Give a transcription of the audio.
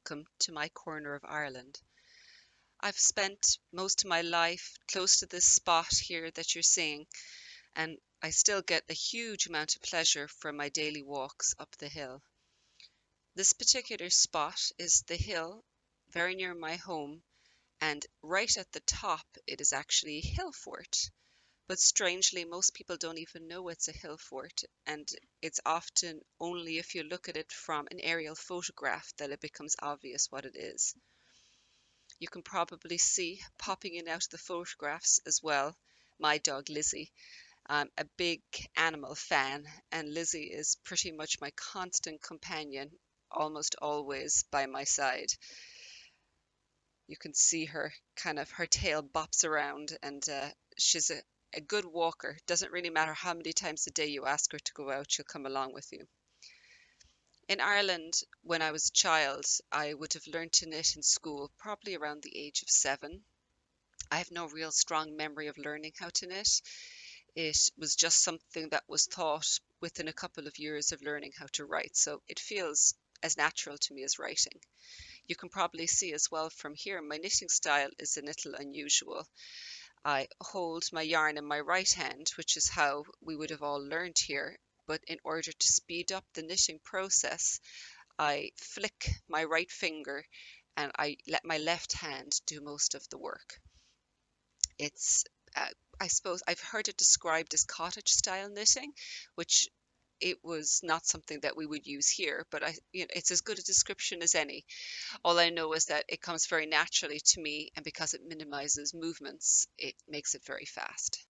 welcome to my corner of Ireland. I've spent most of my life close to this spot here that you're seeing, and I still get a huge amount of pleasure from my daily walks up the hill. This particular spot is the hill very near my home, and right at the top it is actually a hill fort. But strangely, most people don't even know it's a hill fort, and it's often only if you look at it from an aerial photograph that it becomes obvious what it is. You can probably see popping in out of the photographs as well my dog Lizzie. I'm a big animal fan, and Lizzie is pretty much my constant companion, almost always by my side. You can see her her tail bops around, and she's a good walker. Doesn't really matter how many times a day you ask her to go out, she'll come along with you. In Ireland, when I was a child, I would have learned to knit in school probably around the age of 7. I have no real strong memory of learning how to knit. It was just something that was taught within a couple of years of learning how to write, so it feels as natural to me as writing. You can probably see as well from here, my knitting style is a little unusual. I hold my yarn in my right hand, which is how we would have all learned here, but in order to speed up the knitting process, I flick my right finger and I let my left hand do most of the work. It's, I suppose I've heard it described as cottage style knitting, which it was not something that we would use here, but it's as good a description as any. All I know is that it comes very naturally to me, and because it minimizes movements, it makes it very fast.